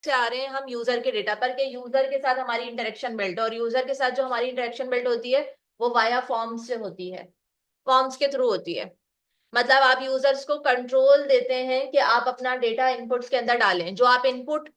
से आ रहे हैं हम यूजर के डेटा पर, कि यूजर के साथ हमारी इंटरेक्शन बिल्ड, और यूजर के साथ जो हमारी इंटरेक्शन बिल्ड होती है वो वाया फॉर्म्स से होती है, फॉर्म्स के थ्रू होती है। मतलब आप यूजर्स को कंट्रोल देते हैं कि आप अपना डेटा इनपुट्स के अंदर डालें, जो आप इनपुट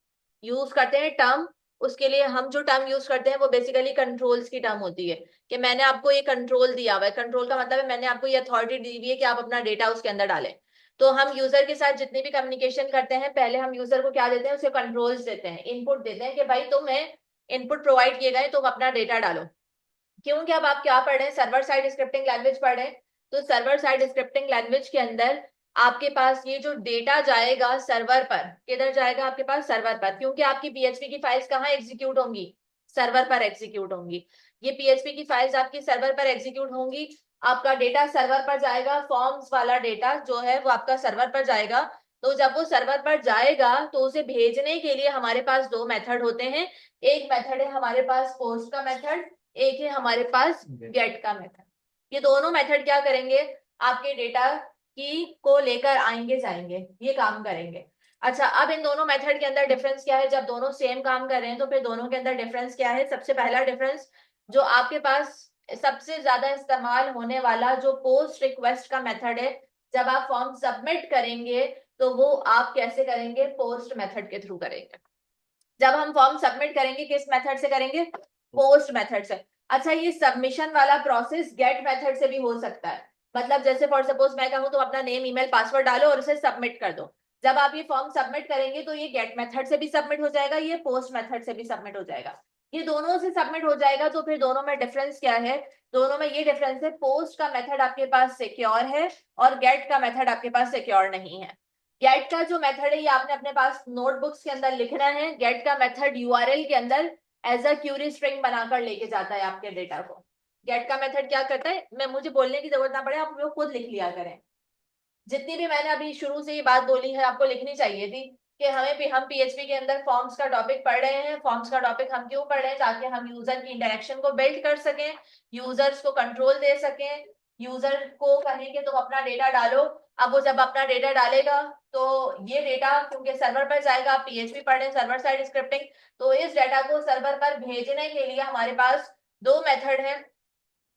यूज करते हैं टर्म, उसके लिए हम जो टर्म यूज करते हैं वो बेसिकली कंट्रोल्स की टर्म होती है, कि मैंने आपको ये कंट्रोल दिया हुआ है। कंट्रोल का मतलब है मैंने आपको ये अथॉरिटी दी हुई है कि आप अपना डेटा उसके अंदर डालें। तो हम यूजर के साथ जितनी भी कम्युनिकेशन करते हैं, पहले हम यूजर को क्या देते हैं, उसे कंट्रोल्स देते हैं, इनपुट देते हैं कि भाई तुम्हें इनपुट प्रोवाइड किए गए, तुम अपना डेटा डालो। क्योंकि अब आप क्या पढ़ रहे हैं, सर्वर साइड स्क्रिप्टिंग लैंग्वेज पढ़ रहे हैं। तो सर्वर साइड स्क्रिप्टिंग लैंग्वेज के अंदर आपके पास ये जो डेटा जाएगा सर्वर पर, किधर जाएगा, आपके पास सर्वर पर, क्योंकि आपकी पीएचपी की फाइल्स कहाँ एग्जीक्यूट होंगी, सर्वर पर एग्जीक्यूट होंगी। ये पीएचपी की फाइल्स आपकी सर्वर पर एग्जीक्यूट होंगी, आपका डेटा सर्वर पर जाएगा, फॉर्म्स वाला डेटा जो है वो आपका सर्वर पर जाएगा। तो जब वो सर्वर पर जाएगा तो उसे भेजने के लिए हमारे पास दो मेथड होते हैं। एक मेथड है हमारे पास पोस्ट का मेथड, एक है हमारे पास गेट का मेथड। ये दोनों मेथड क्या करेंगे, आपके डेटा की को लेकर आएंगे जाएंगे, ये काम करेंगे। अच्छा, अब इन दोनों मेथड के अंदर डिफरेंस क्या है, जब दोनों सेम काम कर रहे हैं तो फिर दोनों के अंदर डिफरेंस क्या है। सबसे पहला डिफरेंस, जो आपके पास सबसे ज्यादा इस्तेमाल होने वाला जो पोस्ट रिक्वेस्ट का मेथड है, जब आप फॉर्म सबमिट करेंगे तो वो आप कैसे करेंगे, पोस्ट मेथड के थ्रू करेंगे। जब हम फॉर्म सबमिट करेंगे किस मेथड से करेंगे, पोस्ट मेथड से। अच्छा, ये सबमिशन वाला प्रोसेस गेट मेथड से भी हो सकता है। मतलब जैसे फॉर सपोज मैं कहूँ तुम अपना नेम ईमेल पासवर्ड डालो और उसे सबमिट कर दो। जब आप ये फॉर्म सबमिट करेंगे तो ये गेट मेथड से भी सबमिट हो जाएगा, ये पोस्ट मेथड से भी सबमिट हो जाएगा। ये दोनों से सबमिट हो जाएगा, तो फिर दोनों में डिफरेंस क्या है, दोनों में ये डिफरेंस है, पोस्ट का मेथड आपके पास सिक्योर है और गेट का मेथड आपके पास सिक्योर नहीं है। गेट का जो मेथड है ये आपने अपने पास नोटबुक्स के अंदर लिखना है। गेट का मेथड यूआरएल के अंदर एज अ क्यूरी स्ट्रिंग बनाकर लेके जाता है आपके डेटा को। गेट का मेथड क्या करता है, मैं मुझे बोलने की जरूरत ना पड़े, आप लोग खुद लिख लिया करें। जितनी भी मैंने अभी शुरू से ये बात बोली है आपको लिखनी चाहिए थी, कि हम पीएचपी के अंदर फॉर्म्स का टॉपिक पढ़ रहे हैं। फॉर्म्स का टॉपिक हम क्यों पढ़ रहे हैं, ताकि हम यूजर की इंटरेक्शन को बिल्ड कर सकें, यूजर्स को कंट्रोल दे सकें, यूजर को कहें कि तुम अपना डेटा डालो। अब वो जब अपना डेटा डालेगा तो ये डेटा क्योंकि सर्वर पर जाएगा, आप पीएचपी पढ़ रहे हैं सर्वर साइड स्क्रिप्टिंग, तो इस डेटा को सर्वर पर भेजने के लिए हमारे पास दो मेथड है।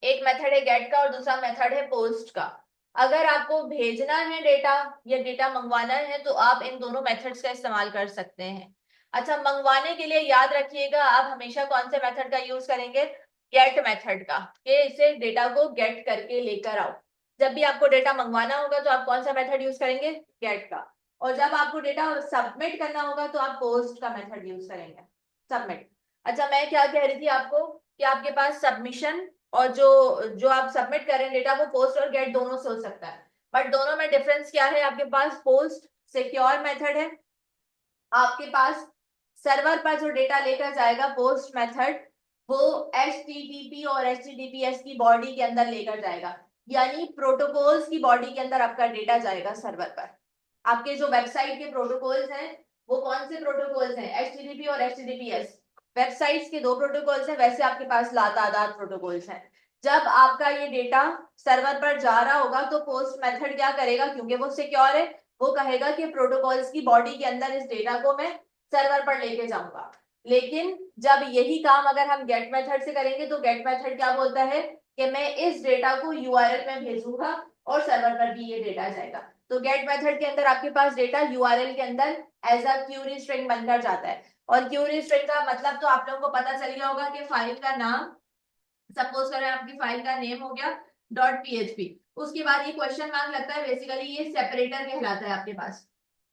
एक मेथड है गेट का और दूसरा मेथड है पोस्ट का। अगर आपको भेजना है डेटा या डेटा मंगवाना है तो आप इन दोनों मेथड्स का इस्तेमाल कर सकते हैं। अच्छा, मंगवाने के लिए याद रखिएगा आप हमेशा कौन से मेथड का यूज करेंगे, गेट मेथड का, कि इसे डेटा को गेट करके लेकर आओ। जब भी आपको डेटा मंगवाना होगा तो आप कौन सा मेथड यूज करेंगे, गेट का। और जब आपको डेटा सबमिट करना होगा तो आप पोस्ट का मेथड यूज करेंगे, सबमिट। अच्छा, मैं क्या कह रही थी आपको, कि आपके पास सबमिशन और जो जो आप सबमिट करें डेटा वो पोस्ट और गेट दोनों से हो सकता है। बट दोनों में डिफरेंस क्या है, आपके पास पोस्ट सिक्योर मेथड है, आपके पास सर्वर पर जो डेटा लेकर जाएगा पोस्ट मेथड, वो HTTP और HTTPS की बॉडी के अंदर लेकर जाएगा। यानी प्रोटोकॉल्स की बॉडी के अंदर आपका डेटा जाएगा सर्वर पर। आपके जो वेबसाइट के प्रोटोकॉल्स हैं वो कौन से प्रोटोकॉल्स हैं, HTTP और HTTPS। वेबसाइट्स के दो प्रोटोकॉल्स हैं, वैसे आपके पास लातादार प्रोटोकॉल्स हैं। जब आपका ये डेटा सर्वर पर जा रहा होगा तो पोस्ट मेथड क्या करेगा, क्योंकि वो सिक्योर है, वो कहेगा कि प्रोटोकॉल्स की बॉडी के अंदर इस डेटा को मैं सर्वर पर लेके जाऊंगा। लेकिन जब यही काम अगर हम गेट मेथड से करेंगे तो गेट मेथड क्या बोलता है, कि मैं इस डेटा को यूआरएल में भेजूंगा और सर्वर पर भी ये डेटा जाएगा। तो गेट मेथड के अंदर आपके पास डेटा यूआरएल के अंदर एज अ क्यूरी स्ट्रिंग बनकर जाता है। और क्यूरी स्ट्रिंग का मतलब तो आप लोगों को पता चल गया होगा कि फाइल का नाम, सपोज करें आपकी फाइल का नेम हो गया डॉट पीएचपी, उसके बाद ये क्वेश्चन मार्क लगता है, बेसिकली ये सेपरेटर कहलाता है आपके पास।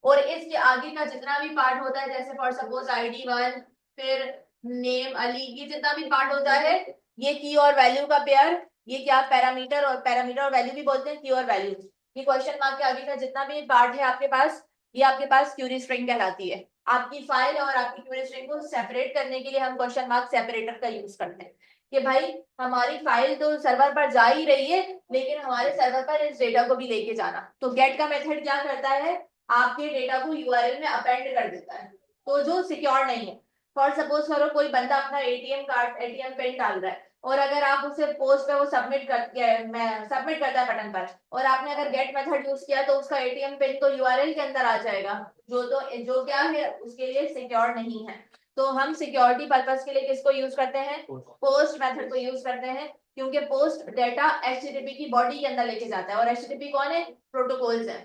और इसके आगे का जितना भी पार्ट होता है, जैसे फॉर सपोज ID1, फिर नेम अली, ये जितना भी पार्ट होता है, ये की और वैल्यू का पेयर, ये क्या पैरामीटर और वैल्यू भी बोलते हैं, की और वैल्यू। ये क्वेश्चन मार्क के आगे का जितना भी पार्ट है आपके पास, ये आपके पास क्यूरी स्ट्रिंग कहलाती है। आपकी फाइल और आपकी क्यूरी स्ट्रिंग को सेपरेट करने के लिए हम क्वेश्चन मार्क सेपरेटर का यूज करते हैं, कि भाई हमारी फाइल तो सर्वर पर जा ही रही है, लेकिन हमारे सर्वर पर इस डेटा को भी लेके जाना। तो गेट का मेथड क्या करता है, आपके डेटा को यूआरएल में अपेंड कर देता है, तो जो सिक्योर नहीं है। फॉर सपोज करो कोई बंदा अपना एटीएम कार्ड एटीएम पिन डाल रहा है, और अगर आप उसे पोस्ट पे वो सबमिट करता है बटन पर, और आपने अगर गेट मेथड यूज किया तो उसका एटीएम पिन तो यूआरएल के अंदर आ जाएगा, जो क्या है उसके लिए सिक्योर नहीं है। तो हम सिक्योरिटी पर्पस के लिए किसको यूज करते हैं, पोस्ट मेथड को यूज करते हैं, क्योंकि पोस्ट डेटा एचटीटीपी की बॉडी के अंदर लेके जाता है, और एचटीटीपी कौन है, प्रोटोकॉल्स है,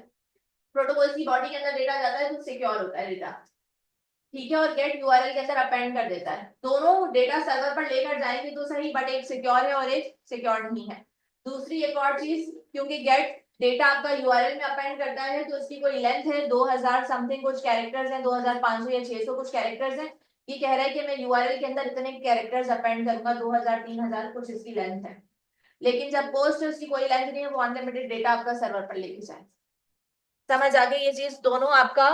प्रोटोकॉल्स की बॉडी के अंदर डेटा जाता है तो सिक्योर होता है डेटा, ठीक है। और गेट यूआरएल के अंदर अपेंड कर देता है, दोनों डेटा सर्वर पर लेकर जाएंगे तो सही, बट एक सिक्योर है और एक सिक्योर नहीं है। दूसरी एक और चीज, क्योंकि गेट डेटा आपका यूआरएल में अपेंड करता है तो उसकी कोई लेंथ है 2000 समथिंग कुछ कैरेक्टर्स हैं, 2500 या 600 कुछ कैरेक्टर्स हैं। ये कह रहा है कि मैं यूआरएल के अंदर इतने कैरेक्टर्स अपेंड करूंगा, 2000 3000 कुछ इसकी लेंथ है। लेकिन जब पोस्ट है उसकी कोई लेंथ नहीं है, वो अनलिमिटेड डेटा आपका सर्वर पर लेके जाए। समझ आ गई ये चीज, दोनों आपका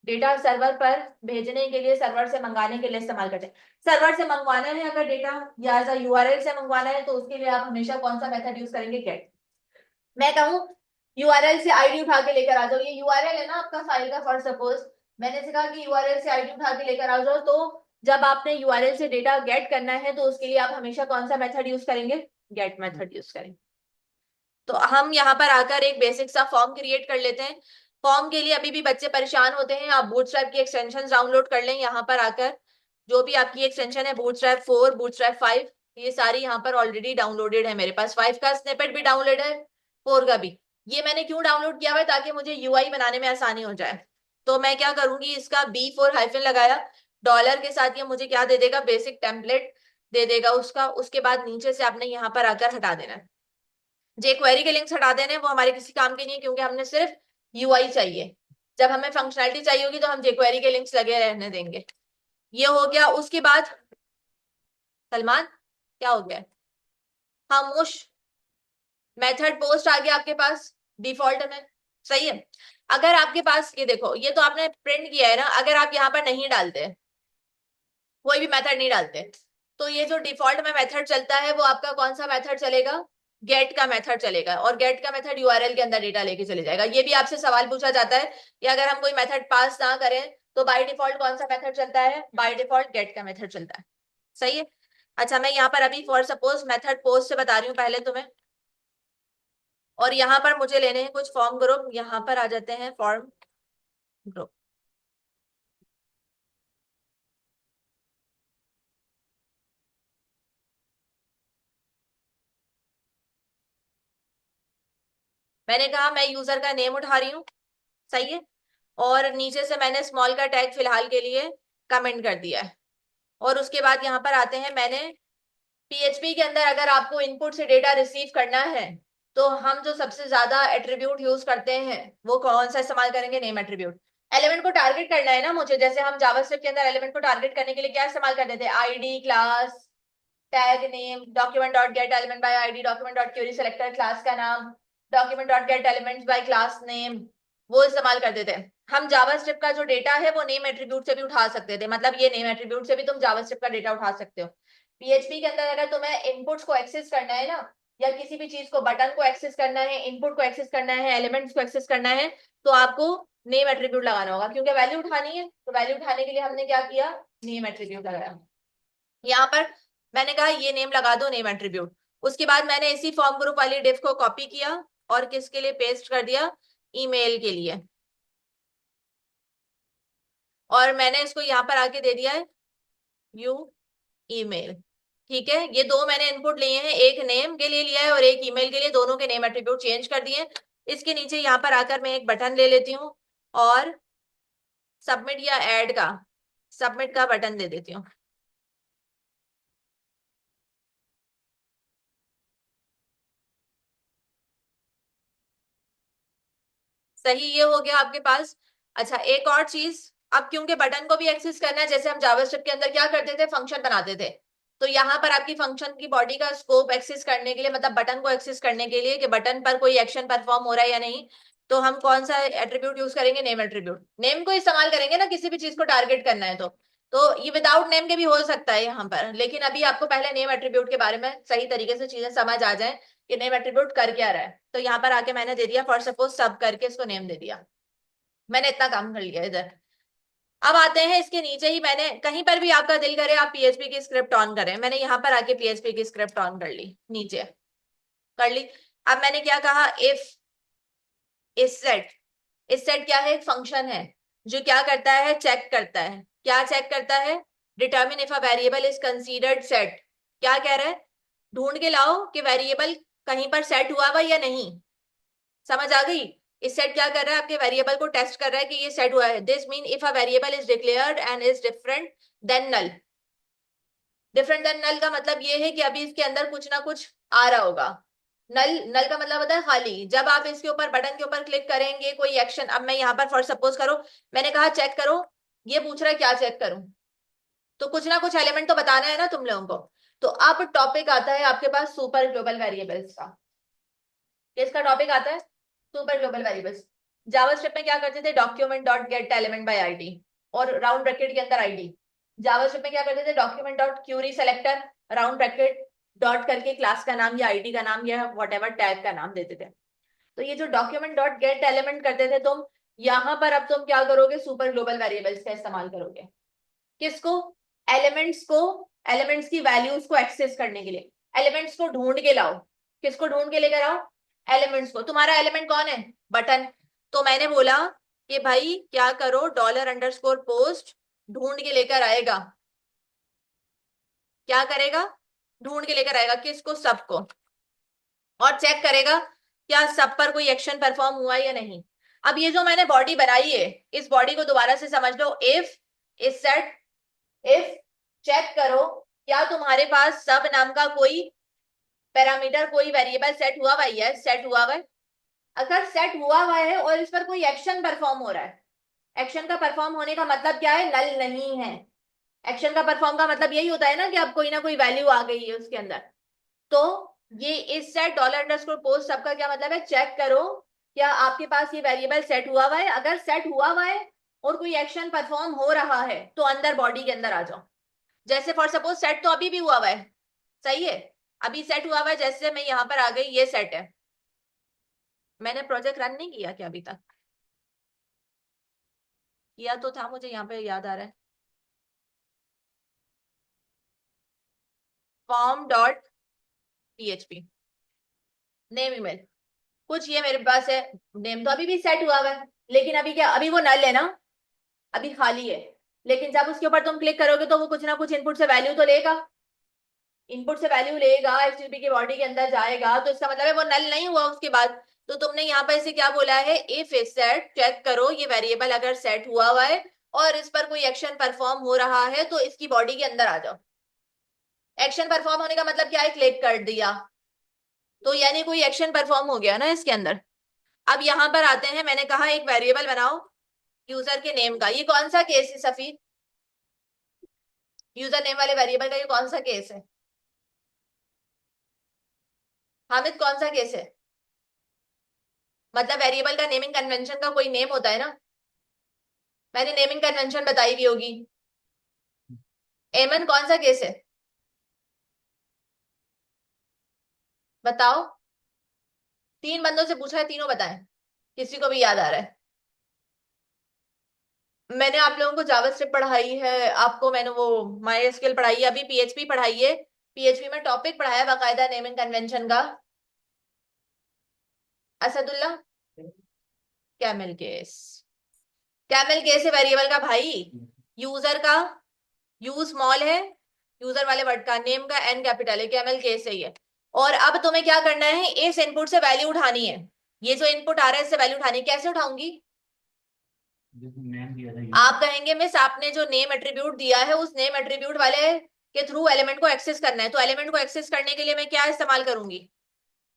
डेटा सर्वर पर भेजने के लिए, सर्वर से मंगाने के लिए इस्तेमाल करते हैं। सर्वर से मंगवाना है अगर डेटा, या यूआरएल से मंगवाना है, तो उसके लिए आप हमेशा कौन सा मेथड यूज करेंगे, गेट। मैं कहूँ यूआरएल से आईडी उठा के लेकर आ जाओ, ये यूआरएल है ना आपका फाइल का, फॉर सपोज मैंने से कहा कि यूआरएल से आईडी उठा के लेकर आ जाओ, तो जब आपने यूआरएल से डेटा गेट करना है तो उसके लिए आप हमेशा कौन सा मेथड यूज करेंगे, गेट मेथड यूज करेंगे। तो हम यहाँ पर आकर एक बेसिक सा फॉर्म क्रिएट कर लेते हैं। फॉर्म के लिए अभी भी बच्चे परेशान होते हैं, आप बूटस्ट्रैप की एक्सटेंशन डाउनलोड कर लें यहाँ पर आकर, जो भी आपकी एक्सटेंशन है, बूटस्ट्रैप 4 बूटस्ट्रैप 5, ये सारी यहाँ पर ऑलरेडी डाउनलोडेड है मेरे पास, 5 का स्निपेट भी डाउनलोड है, 4 का भी। ये मैंने क्यों डाउनलोड किया हुआ है, ताकि मुझे यूआई बनाने में आसानी हो जाए। तो मैं क्या करूंगी, इसका B4 हाइफन लगाया, डॉलर के साथ ये मुझे क्या दे देगा, बेसिक टेम्पलेट दे देगा उसका। उसके बाद नीचे से आपने यहाँ पर आकर हटा देना है, जे क्वेरी के लिंक्स हटा देने, वो हमारे किसी काम के नहीं है, क्योंकि हमने सिर्फ यूआई चाहिए। जब हमें फंक्शनैलिटी चाहिए होगी तो हम जे क्वेरी के लिंक्स लगे रहने देंगे। ये हो गया। उसके बाद सलमान क्या हो गया, खामोश। मेथड पोस्ट आ गया आपके पास डिफॉल्ट में, सही है। अगर आपके पास ये देखो, ये तो आपने प्रिंट किया है ना, अगर आप यहाँ पर नहीं डालते, कोई भी मेथड नहीं डालते, तो ये जो डिफॉल्ट में मेथड चलता है वो आपका कौन सा मेथड चलेगा, गेट का मेथड चलेगा। और गेट का मेथड यूआरएल के अंदर डेटा लेके चले जाएगा। ये भी आपसे सवाल पूछा जाता है कि अगर हम कोई मेथड पास ना करें तो बाय डिफॉल्ट कौन सा मेथड चलता है, बाय डिफॉल्ट गेट का मेथड चलता है, सही है। अच्छा, मैं यहाँ पर अभी फॉर सपोज मेथड पोस्ट से बता रही हूँ पहले तुम्हें, और यहाँ पर मुझे लेने हैं कुछ फॉर्म ग्रुप, यहाँ पर आ जाते हैं फॉर्म ग्रुप। मैंने कहा मैं यूजर का नेम उठा रही हूँ, सही है, और नीचे से मैंने स्मॉल का टैग फिलहाल के लिए कमेंट कर दिया है। और उसके बाद यहाँ पर आते हैं, मैंने पीएचपी के अंदर अगर आपको इनपुट से डेटा रिसीव करना है तो हम जो सबसे ज्यादा एट्रीब्यूट यूज करते हैं वो कौन सा इस्तेमाल करेंगे, नेम एट्रीब्यूट। एलिमेंट को टारगेट करना है ना मुझे, जैसे हम जावास्क्रिप्ट के अंदर एलिमेंट को टारगेट करने के लिए क्या इस्तेमाल करते थे, ID class tag name, document dot gate element by ID, document dot query selector class का नाम, document dot gate elements bye class name, वो इस्तेमाल करते थे। हम जावास्क्रिप्ट का जो डेटा है वो नेम एट्रीब्यूट से भी उठा सकते थे, मतलब ये नेम एट्रीब्यूट से भी तुम जावास्क्रिप्ट का डेटा उठा सकते हो। पीएचपी के अंदर अगर तुम्हें इनपुट्स को एक्सेस करना है ना, या किसी भी चीज को, बटन को एक्सेस करना है, इनपुट को एक्सेस करना है, एलिमेंट्स को एक्सेस करना है, तो आपको नेम एट्रीब्यूट लगाना होगा, क्योंकि वैल्यू उठानी है। तो वैल्यू उठाने के लिए हमने क्या किया, नेम एट्रीब्यूट लगाया। यहाँ पर मैंने कहा ये नेम लगा दो, नेम एट्रीब्यूट। उसके बाद मैंने इसी फॉर्म ग्रुप वाली डिफ को कॉपी किया और किसके लिए पेस्ट कर दिया, ईमेल के लिए। और मैंने इसको यहाँ पर आके दे दिया है यू ईमेल, ठीक है। ये दो मैंने इनपुट लिए हैं, एक नेम के लिए लिया है और एक ईमेल के लिए, दोनों के नेम एट्रीब्यूट चेंज कर दिए। इसके नीचे यहाँ पर आकर मैं एक बटन ले लेती हूँ और सबमिट या ऐड का, सबमिट का बटन दे देती हूँ। सही, ये हो गया आपके पास। अच्छा, एक और चीज, अब क्योंकि बटन को भी एक्सेस करना है, जैसे हम जावास्क्रिप्ट के अंदर क्या करते थे, फंक्शन बनाते थे, तो यहाँ पर आपकी फंक्शन की बॉडी का स्कोप एक्सेस करने के लिए, मतलब बटन को एक्सेस करने के लिए कि बटन पर कोई एक्शन परफॉर्म हो रहा है या नहीं, तो हम कौन सा एट्रीब्यूट यूज करेंगे, नेम एट्रीब्यूट। नेम को इस्तेमाल करेंगे ना किसी भी चीज को टारगेट करना है तो ये विदाउट नेम के भी हो सकता है यहाँ पर, लेकिन अभी आपको पहले नेम एट्रीब्यूट के बारे में सही तरीके से चीजें समझ आ जाए कि नेम एट्रीब्यूट कर क्या रहा है। तो यहाँ पर आके मैंने दे दिया फॉर सपोज सब करके इसको नेम दे दिया, मैंने इतना काम कर लिया इधर। अब आते हैं इसके नीचे ही, मैंने कहीं पर भी आपका दिल करे आप पीएचपी की स्क्रिप्ट ऑन करें, मैंने यहाँ पर आके पीएचपी की स्क्रिप्ट ऑन कर ली, नीचे कर ली। अब मैंने क्या कहा, इफ इस सेट, इस सेट क्या है, एक फंक्शन है जो क्या करता है, चेक करता है, क्या चेक करता है, determine if a variable is considered set. क्या कह रहा है, ढूंढ के लाओ कि वेरिएबल कहीं पर सेट हुआ हुआ या नहीं। समझ आ गई। इस सेट क्या कर रहा है, आपके वेरिएबल को टेस्ट कर रहा है कि ये सेट हुआ है। This mean if a variable is declared and is different than null. Different than null का मतलब ये है कि अभी इसके अंदर कुछ ना कुछ आ रहा होगा। नल, नल का मतलब होता है खाली। जब आप इसके ऊपर बटन के ऊपर क्लिक करेंगे कोई एक्शन, अब मैं यहाँ पर फॉर सपोज करो, मैंने कहा चेक करो, ये पूछ रहा है क्या चेक करूं, तो कुछ ना कुछ एलिमेंट तो बताना है ना तुम लोगों को। तो अब टॉपिक आता है आपके पास सुपर ग्लोबल वेरिएबल्स का। किसका टॉपिक आता है, सुपर ग्लोबल वेरिएबल्स। जावास्क्रिप्ट में क्या करते थे, document dot gate element by ID और राउंड ब्रैकेट के अंदर आईडी। जावास्क्रिप्ट में क्या करते थे, document dot Curie selector round bracket dot करके क्लास का नाम या आईडी का नाम या व्हाटएवर टैग का नाम देते थे। तो ये जो डॉक्यूमेंट डॉट गेट एलिमेंट करते थे तुम, यहां पर अब तुम क्या करोगे, सुपर ग्लोबल वेरिएबल्स का इस्तेमाल करोगे। किसको, एलिमेंट्स को, एलिमेंट्स की वैल्यूज को एक्सेस करने के लिए, एलिमेंट्स को ढूंढ के लाओ। किसको ढूंढ के लेकर आओ, एलिमेंट्स को। तुम्हारा एलिमेंट कौन है, बटन। तो मैंने बोला कि भाई क्या करो, डॉलर अंडरस्कोर पोस्ट ढूंढ के लेकर आएगा। क्या करेगा, ढूंढ के लेकर आएगा, किसको, सबको। और चेक करेगा क्या सब पर कोई एक्शन परफॉर्म हुआ या नहीं। अब ये जो मैंने बॉडी बनाई है, इस बॉडी को दोबारा से समझ लो। इफ इस सेट, इफ चेक करो क्या तुम्हारे पास सब नाम का कोई पैरामीटर, कोई वेरिएबल सेट हुआ हुआ है, सेट हुआ हुआ है। अगर सेट हुआ हुआ है और इस पर कोई एक्शन परफॉर्म हो रहा है, एक्शन का परफॉर्म होने का मतलब क्या है, नल नहीं है। एक्शन का परफॉर्म का मतलब यही होता है ना कि अब कोई ना कोई वैल्यू आ गई है उसके अंदर। तो ये इस सेट डॉलर अंडरस्कोर पोस्ट सबका क्या मतलब है, चेक करो क्या आपके पास ये वेरिएबल सेट हुआ हुआ है। अगर सेट हुआ हुआ है और कोई एक्शन परफॉर्म हो रहा है तो अंदर बॉडी के अंदर आ जाओ। जैसे फॉर सपोज सेट तो अभी भी हुआ हुआ है, सही है, अभी सेट हुआ हुआ है। जैसे मैं यहां पर आ गई, ये सेट है, मैंने प्रोजेक्ट रन नहीं किया क्या अभी तक, किया तो था, मुझे यहाँ पे याद आ रहा है। Form dot PHP, name email, कुछ ये मेरे पास है। नेम तो अभी भी सेट हुआ हुआ है, लेकिन अभी क्या, अभी वो नल है ना, अभी खाली है। लेकिन जब उसके ऊपर तुम क्लिक करोगे तो वो कुछ ना कुछ इनपुट से वैल्यू तो लेगा, इनपुट से वैल्यू लेगा, एचटीटीपी की बॉडी के अंदर जाएगा, तो इसका मतलब है वो नल नहीं हुआ उसके बाद। तो तुमने यहाँ पर इसे क्या बोला है, इफ इज सेट, चेक करो ये वेरिएबल अगर सेट हुआ हुआ है और इस पर कोई एक्शन परफॉर्म हो रहा है तो इसकी बॉडी के अंदर आ जाओ। एक्शन परफॉर्म होने का मतलब क्या है, क्लिक कर दिया तो यानी कोई एक्शन परफॉर्म हो गया ना इसके अंदर। अब यहां पर आते हैं, मैंने कहा एक वेरिएबल बनाओ यूजर के नेम का। ये कौन सा केस है सफी, यूजर नेम वाले वेरिएबल का ये कौन सा केस है, हामिद कौन सा केस है। मतलब वेरिएबल का नेमिंग कन्वेंशन का कोई नेम होता है ना, मैंने नेमिंग कन्वेंशन बताई भी होगी। एमन कौन सा केस है, बताओ। तीन बंदों से पूछा है, तीनों बताएं, किसी को भी याद आ रहा है। मैंने आप लोगों को जावास्क्रिप्ट पढ़ाई है, आपको मैंने वो माई पढ़ाई है, अभी पीएचपी पढ़ाई है। पीएचपी में टॉपिक पढ़ाया बाकायदा नेमिंग कन्वेंशन का। Asadullah, camel case, camel case है वेरिएबल का भाई। यूजर का यू स्मॉल है, यूजर वाले वर्ड का, नेम का एन कैपिटल है, कैमल केस है ये। और अब तुम्हें क्या करना है, इस इनपुट से वैल्यू उठानी है। ये जो इनपुट आ रहा है इससे वैल्यू उठानी है, कैसे उठाऊंगी। आप कहेंगे मिस आपने जो नेम एट्रीब्यूट दिया है उस नेम एट्रीब्यूट वाले के थ्रू एलिमेंट को एक्सेस करना है, तो एलिमेंट को एक्सेस करने के लिए मैं क्या इस्तेमाल करूंगी,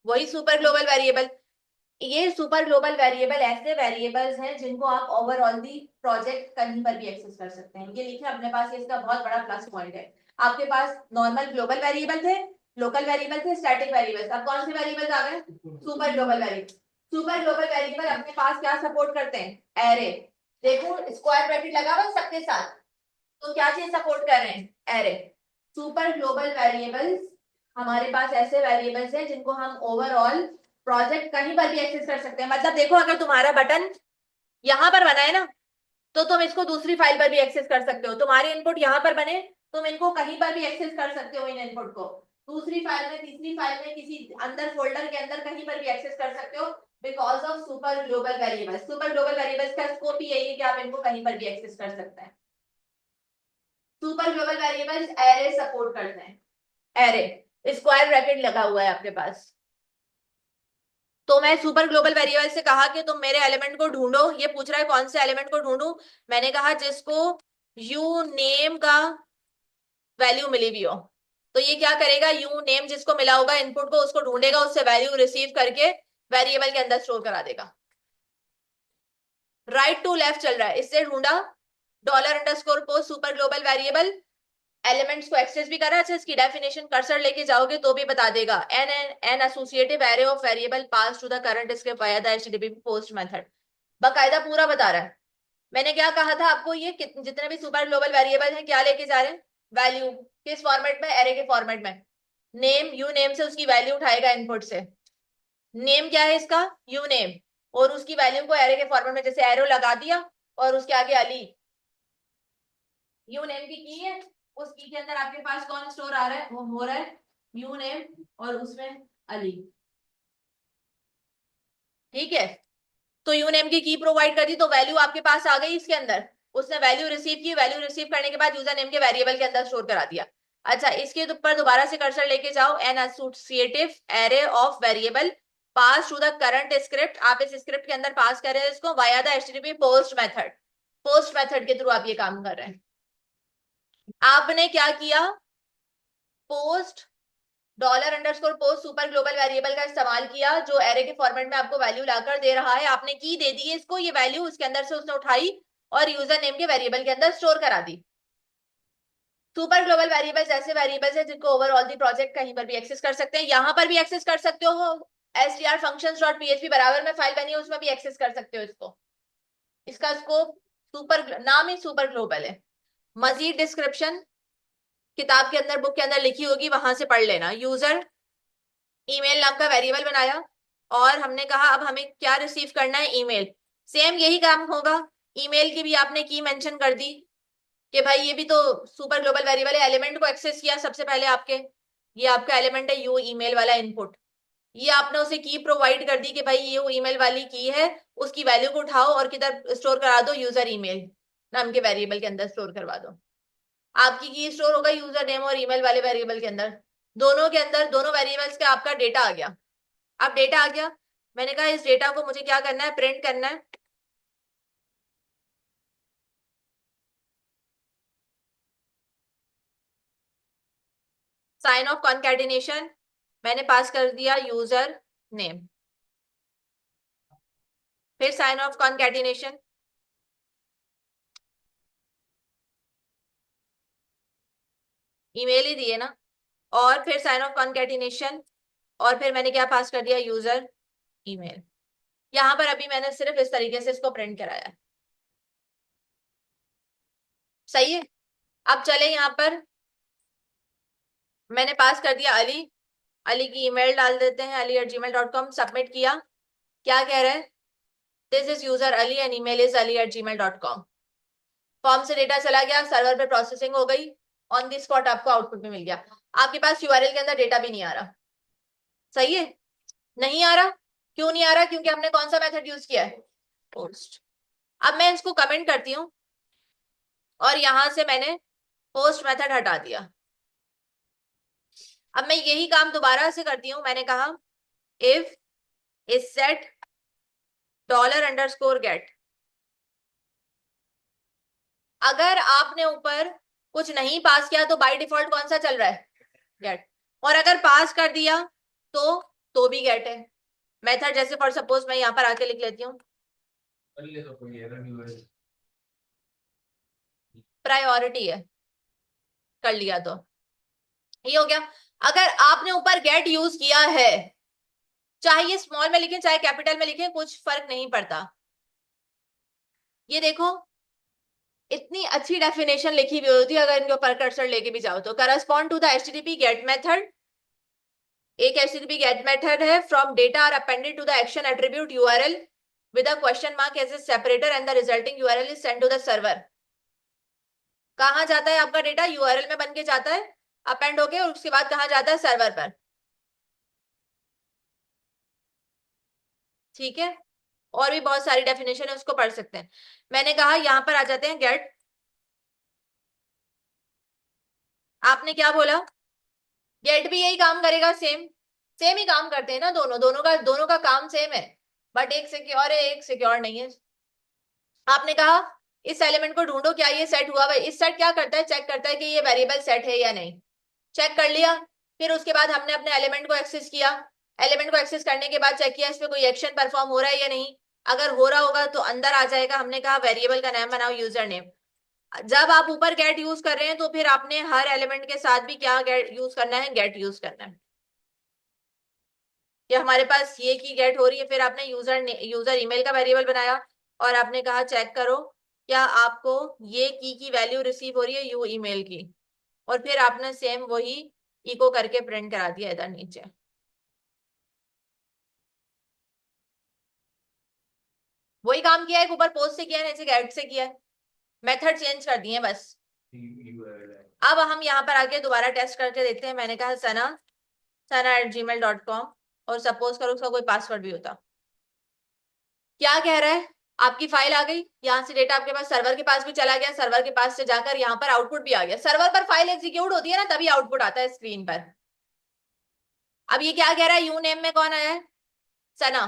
वही सुपर ग्लोबल वेरिएबल। ये सुपर ग्लोबल वेरिएबल ऐसे वेरिएबल्स हैं जिनको आप ओवरऑल दी प्रोजेक्ट कहीं पर भी एक्सेस कर सकते हैं। ये लिखे अपने पास, ये इसका बहुत बड़ा प्लस पॉइंट है। आपके पास नॉर्मल ग्लोबल वेरिएबल थे, लोकल वेरिएबल थे, स्टैटिक वेरिएबल। अब कौन से वेरिएबल्स आ गए, super global variable. Super global variable अपने पास क्या सपोर्ट करते हैं, एरे। देखो स्क्वायर ब्रैकेट लगा हुआ सबके साथ, तो क्या चीज सपोर्ट कर रहे हैं, एरे। सुपर ग्लोबल वेरिएबल्स हमारे पास ऐसे वेरिएबल्स हैं जिनको हम ओवरऑल प्रोजेक्ट कहीं पर भी एक्सेस कर सकते हैं। मतलब देखो अगर तुम्हारा बटन यहां पर बना है ना, तो तुम इसको दूसरी फाइल पर भी एक्सेस कर सकते हो। तुम्हारे इनपुट यहाँ पर बने, तुम इनको कहीं पर भी एक्सेस कर सकते हो, इन इनपुट को दूसरी फाइल में, तीसरी फाइल में, किसी अंदर फोल्डर के अंदर कहीं पर भी एक्सेस कर सकते हो, because of super global variables. Super global variables का स्कोप ही यही है कि आप इनको कहीं पर भी एक्सेस कर सकते हैं। Super global variables array support करते हैं। एरे स्क्वायर ब्रैकेट लगा हुआ है आपके पास। तो मैं सुपर ग्लोबल वेरिएबल से कहा कि तुम मेरे एलिमेंट को ढूंढो। ये पूछ रहा है कौन से एलिमेंट को ढूंढूं। मैंने कहा जिसको यू नेम का वैल्यू मिली हुई हो। तो ये क्या करेगा, यू नेम जिसको मिला होगा इनपुट को, उसको ढूंढेगा, उससे वैल्यू रिसीव करके वेरिएबल के अंदर स्टोर करा देगा। राइट टू लेफ्ट चल रहा है, इससे ढूंढा dollar underscore post super global variable, elements को एक्सेस भी करा। अच्छा, इसकी डेफिनेशन कर्सर लेके जाओगे तो भी बता देगा। An associative array of variable pass to the current script via the HTTP post method. बकायदा पूरा बता रहा है। मैंने क्या कहा था आपको, ये जितने भी सुपर ग्लोबल वेरिएबल हैं क्या लेके जा रहे हैं, वैल्यू। किस फॉर्मेट में, एरे के फॉर्मेट में। नेम, यू नेम से उसकी वैल्यू उठाएगा इनपुट से। नेम क्या है इसका, यू नेम, और उसकी वैल्यू को एरे के फॉर्मेट में जैसे एरो लगा दिया और उसके आगे अली, यू नेम की है, उस की के अंदर आपके पास कौन स्टोर आ रहा है, वो हो रहा है यू नेम और उसमें अली। ठीक है, तो यू नेम की प्रोवाइड कर दी तो वैल्यू आपके पास आ गई इसके अंदर। उसने वैल्यू रिसीव की, वैल्यू रिसीव करने के बाद यूजर नेम के वेरिएबल के अंदर स्टोर करा दिया। अच्छा, इसके ऊपर दोबारा से कर्सर लेके जाओ। An associative array of variable pass to the current script. आप इस स्क्रिप्ट के अंदर पास कर रहे हैं इसको via the HTTP post method. Post method के थ्रू आप ये काम कर रहे हैं। आपने क्या किया, post dollar underscore post super global variable का इस्तेमाल किया, जो एरे के फॉर्मेट में आपको वैल्यू लाकर दे रहा है। आपने की दे दी है इसको, ये वैल्यू उसके अंदर से उसने उठाई और यूजर नेम के वेरिएबल के अंदर स्टोर करा दी। सुपर ग्लोबल वेरिएबल्स ऐसे वेरिएबल्स है जिनको ओवरऑल दी प्रोजेक्ट कहीं पर भी एक्सेस कर सकते हैं। यहां पर भी एक्सेस कर सकते हो, str functions.php बराबर में फाइल बनी है, उसमें भी एक्सेस कर सकते हो इसको। इसका स्कोप सुपर, नाम ही सुपर ग्लोबल है। मजीद डिस्क्रिप्शन किताब के अंदर, बुक के अंदर लिखी होगी, वहां से पढ़ लेना। यूजर ईमेल नाम का वेरिएबल बनाया और हमने कहा अब हमें क्या रिसीव करना है, ईमेल। सेम यही काम होगा, ईमेल की भी आपने की मेंशन कर दी कि भाई ये भी तो सुपर ग्लोबल वेरिएबल है। एलिमेंट को एक्सेस किया सबसे पहले आपके, ये आपका एलिमेंट है यू ईमेल वाला इनपुट। ये आपने उसे की प्रोवाइड कर दी कि भाई ये ईमेल वाली की है, उसकी वैल्यू को उठाओ और किधर स्टोर करा दो, यूजर ईमेल नाम के वेरिएबल के अंदर स्टोर करवा दो। आपकी की स्टोर होगा यूजर नेम और ईमेल वाले वेरिएबल के अंदर। दोनों के अंदर, दोनों वेरिएबल्स का आपका डेटा आ गया। अब डेटा आ गया, मैंने कहा इस डेटा को मुझे क्या करना है, प्रिंट करना है। साइन ऑफ कॉन्कैटिनेशन मैंने पास कर दिया यूजर नेम, फिर साइन ऑफ कॉन्कैटिनेशन ईमेल ही दिए ना, और फिर साइन ऑफ कॉन्कैटिनेशन, और फिर मैंने क्या पास कर दिया, यूजर ईमेल। यहां पर अभी मैंने सिर्फ इस तरीके से इसको प्रिंट कराया है। सही है। अब चले यहां पर, मैंने पास कर दिया अली, अली की ईमेल डाल देते हैं, ali@gmail.com। सबमिट किया, क्या कह रहे हैं, this is user Ali and email is ali@gmail.com। Form से डेटा चला गया, सर्वर पे प्रोसेसिंग हो गई, ऑन द स्पॉट आपको आउटपुट भी मिल गया। आपके पास यूआरएल के अंदर डेटा भी नहीं आ रहा। सही है, नहीं आ रहा। क्यों नहीं आ रहा, क्योंकि हमने कौन सा मेथड यूज किया है, पोस्ट। अब मैं इसको कमेंट करती हूँ और यहां से मैंने पोस्ट मेथड हटा दिया। अब मैं यही काम दोबारा से करती हूँ। मैंने कहा if is set dollar underscore get. अगर आपने ऊपर कुछ नहीं पास किया तो बाय डिफॉल्ट कौन सा चल रहा है, गेट। और अगर पास कर दिया तो भी गेट है। मेथड जैसे फॉर सपोज मैं यहाँ पर आके लिख लेती हूँ, प्रायोरिटी है, कर लिया तो ये हो गया। अगर आपने ऊपर गेट यूज किया है, चाहे ये स्मॉल में लिखें चाहे कैपिटल में लिखें, कुछ फर्क नहीं पड़ता। ये देखो, इतनी अच्छी डेफिनेशन लिखी हुई होती है, अगर इनके ऊपर कर्सर लेके भी जाओ तो। Correspond to the HTTP get method, एक एचटीटीपी गेट मेथड है, from data are appended to the action attribute URL. with a question mark as a separator and the resulting URL is sent to the server. कहाँ जाता है आपका data? URL में बन के जाता है अपेंड होके, और उसके बाद कहाँ जाता है? सर्वर पर। ठीक है, और भी बहुत सारी डेफिनेशन है, उसको पढ़ सकते हैं। मैंने कहा यहां पर आ जाते हैं गेट। आपने क्या बोला? गेट भी यही काम करेगा, सेम सेम ही काम करते हैं ना दोनों, दोनों का काम सेम है, बट एक सिक्योर है एक सिक्योर नहीं है। आपने कहा इस एलिमेंट को ढूंढो, क्या ये सेट हुआ? भाई इस सेट क्या करता है? चेक करता है कि ये वेरिएबल सेट है या नहीं। चेक कर लिया, फिर उसके बाद हमने अपने एलिमेंट को एक्सेस किया। एलिमेंट को एक्सेस करने के बाद चेक किया इसमें कोई एक्शन परफॉर्म हो रहा है या नहीं। अगर हो रहा होगा तो अंदर आ जाएगा। हमने कहा वेरिएबल का नाम बनाओ यूजर नेम। जब आप ऊपर गेट यूज कर रहे हैं तो फिर आपने हर एलिमेंट के साथ भी क्या गेट यूज करना है? गेट यूज करना है। कि हमारे पास ये की गेट हो रही है, फिर आपने यूजर ईमेल का वेरिएबल बनाया और आपने कहा चेक करो क्या आपको ये की वैल्यू रिसीव हो रही है यू ईमेल की, और फिर आपने सेम वही इको करके प्रिंट करा दिया इधर नीचे। वही काम किया है, ऊपर पोस्ट से किया है, नीचे गेट से किया है, मेथड चेंज कर दिए बस। अब हम यहाँ पर आके दोबारा टेस्ट करके देखते हैं। मैंने कहा sana@gmail.com, और सपोज करो उसका कोई पासवर्ड भी होता। क्या कह रहा है? आपकी फाइल आ गई, यहाँ से डेटा आपके पास सर्वर के पास भी चला गया, सर्वर के पास से जाकर यहाँ पर आउटपुट भी आ गया। सर्वर पर फाइल एग्जीक्यूट होती है ना, तभी आउटपुट आता है स्क्रीन पर। अब ये क्या कह रहा है? यू नेम में कौन आया है? सना।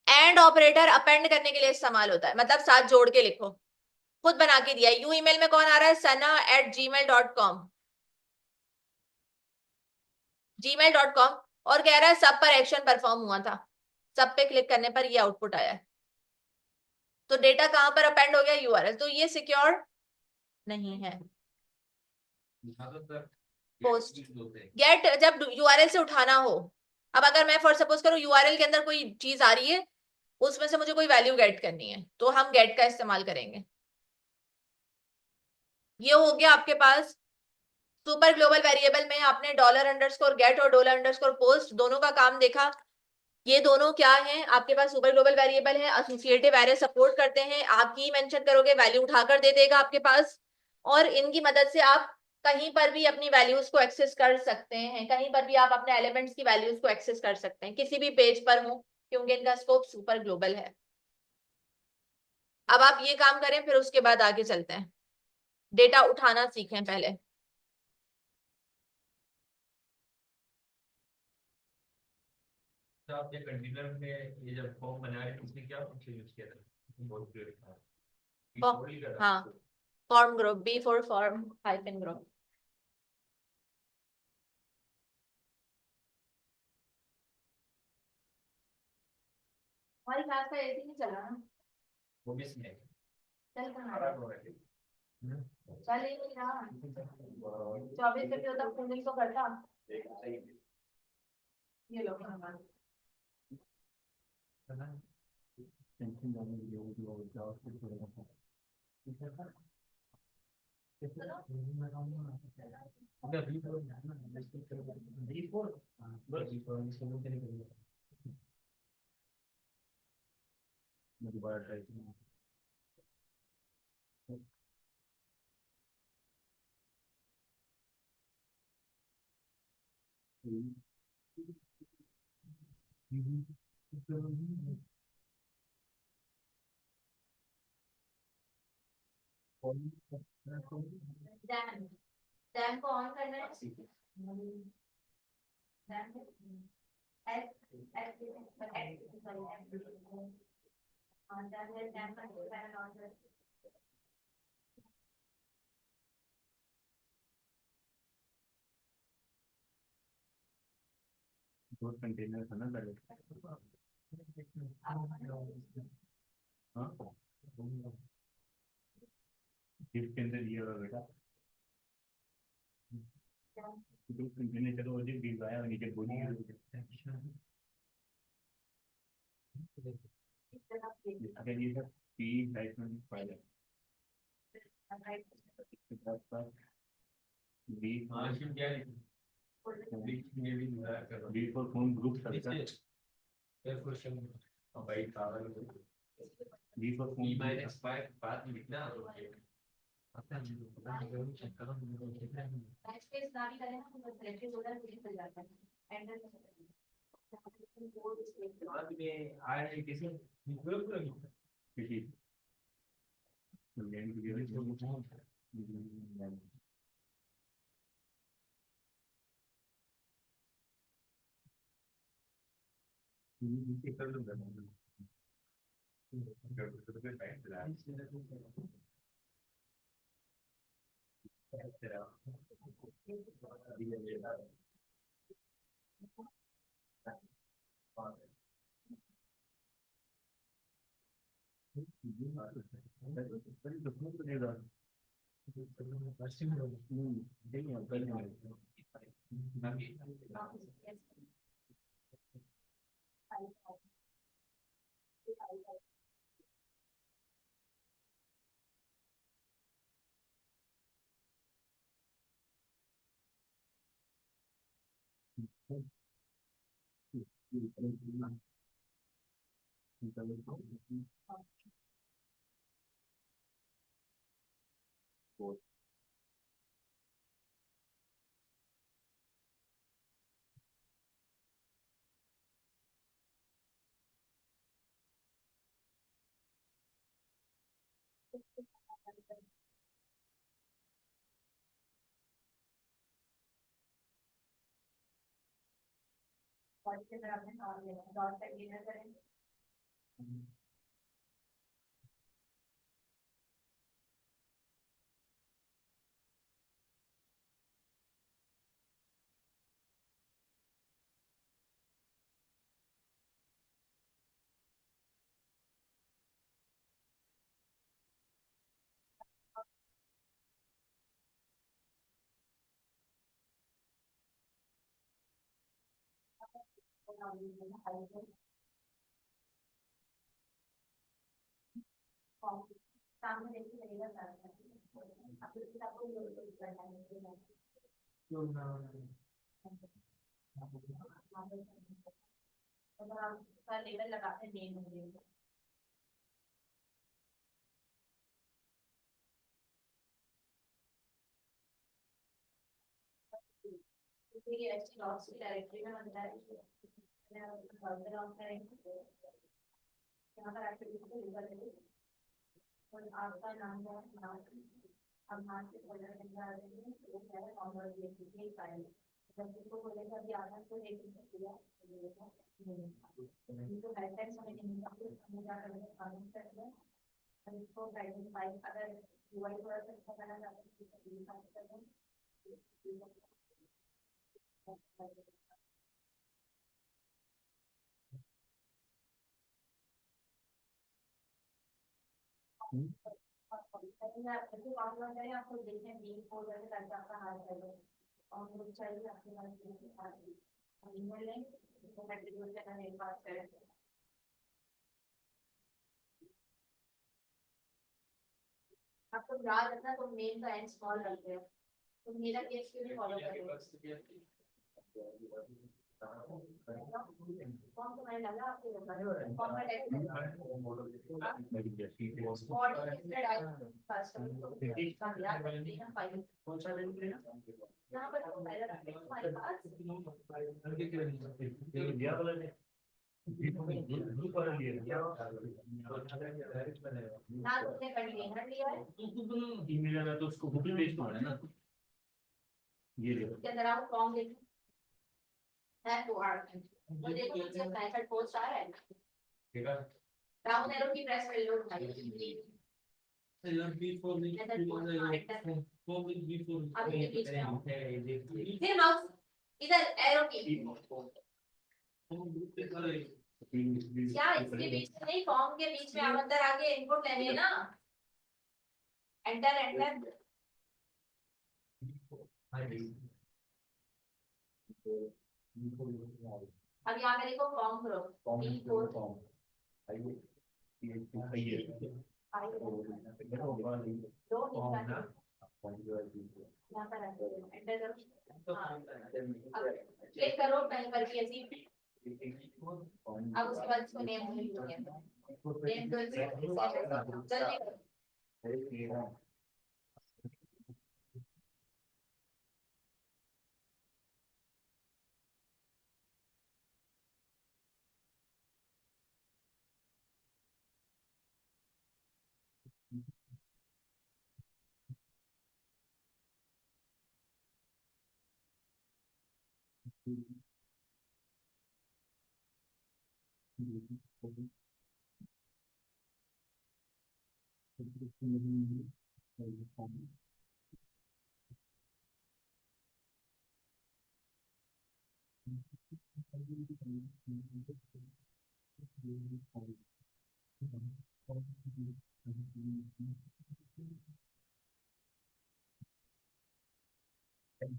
एंड ऑपरेटर अपेंड करने के लिए इस्तेमाल होता है, मतलब साथ जोड़ के लिखो। खुद बना के दिया। यू ईमेल में कौन आ रहा है? sana@gmail.com, gmail.com, और कह रहा है सब पर एक्शन परफॉर्म हुआ था, सब पे क्लिक करने पर ये आउटपुट आया है। तो डेटा कहां पर अपेंड हो गया? यूआरएल। तो ये सिक्योर नहीं है। पोस्ट गेट जब यूआरएल से उठाना हो, अब अगर मैं फॉर सपोज करूं यूआरएल के अंदर कोई चीज आ रही है, उसमें से मुझे कोई वैल्यू गेट करनी है, तो हम गेट का इस्तेमाल करेंगे। ये हो गया आपके पास। सुपर ग्लोबल वेरिएबल में आपने $_गेट और $_पोस्ट दोनों का काम देखा। ये दोनों क्या है आपके पास? सुपर ग्लोबल वेरिएबल है, एसोसिएटिव एरे सपोर्ट करते हैं। आप की मेंशन करोगे, वैल्यू उठाकर दे देगा आपके पास, और इनकी मदद से आप कहीं पर भी अपनी वैल्यूज को एक्सेस कर सकते हैं। कहीं पर भी आप अपने एलिमेंट्स की वैल्यूज को एक्सेस कर सकते हैं, किसी भी पेज पर हो, क्योंकि इनका स्कोप सुपर ग्लोबल है। अब आप ये काम करें, फिर उसके बाद आगे चलते हैं। डेटा उठाना सीखें पहले। तो आपने कंटेनर में ये जब फॉर्म बनाया तो उसने क्या फंक्शन यूज किया था? बहुत क्लियर था। हाँ, form group, B for form hyphen group. हमारी क्लास का ऐसे ही चला ना। वो भी इसमें चल कहाँ खराब हो रहा है। चल ही नहीं रहा। 24 घंटे होता कूलिंग तो करता। ये लोग हमारे डैम डैम को ऑन करना है। डैम एस एस डैम का पैनल ऑन कर। दो कंटेनर था ना पहले। हाँ गिफ्ट के अंदर ये वाला बेटा दो कंटेनर चलो वो जी बिल आया नीचे बोली अगर ये सब P hyphen file B margin क्या लिखा बी फॉर फोन ग्रुप करता है क्वेश्चन भाई कागज बी फॉर बी माइनस 5 बाद में लिखना बाद में आए किसी किसी कर लूंगा लेवल लगाते हैं लॉस की डायरेक्टरी में बनता है यहाँ पर एक्टिविटी को लेकर और आपका नाम है नाम अब हाथ से बोलने लग जा रहे हैं वो क्या है और ये फाइल जब इसको बोलेगा अभी आधा तो एक दिया तो गाइडलाइंस हमें नहीं मिला हम क्या कर रहे हैं कानून कर रहे हैं और इसको गाइडलाइन फाइल अगर यूआई थोड़ा सा अच्छा करना चाहते हैं तो ये काम कर रहे हैं आपको देखें बी फोर करके आपका हाथ है और वो चाहिए आपके पास ईमेल है मेरे पास करें आपको याद रखना तो मेन का एंड स्मॉल रखते हैं तो मेरा केस क्यों नहीं फॉलो करेंगे कौन तो मैंने लगा आपके कौन का टेक्स्ट कौन सा यहाँ पर तो पहले रखते हैं हमारे पास ना तुमने कंटेनर लिया है ईमेल में तो उसको कॉपी पेस्ट होना है ना ये देखो के अंदर आप फॉर्म देखो है टू आर तो देखो नीचे मेथड पोस्ट आ रहा है ठीक है डाउन एरो की प्रेस कर लो उठाइए फिर माउस इधर एरो की क्या इसके बीच में नहीं फॉर्म के बीच में आप अंदर आके इनपुट लेने हैं ना एंटर एंटर अब यहाँ मेरे को फॉर्म करो B4 दो यहाँ पर एंटर करो क्लिक करो कहीं पर भी ऐसी अब उसके बाद इसको नेम लिख दो जल्दी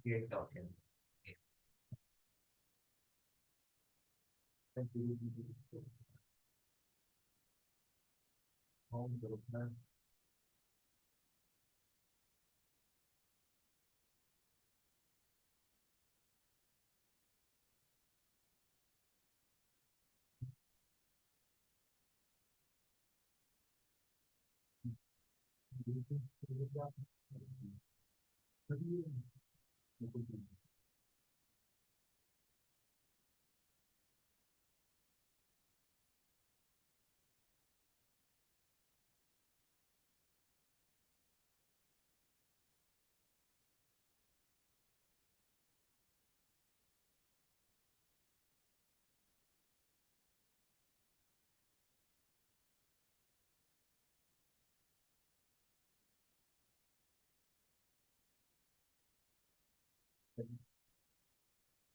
Great talking.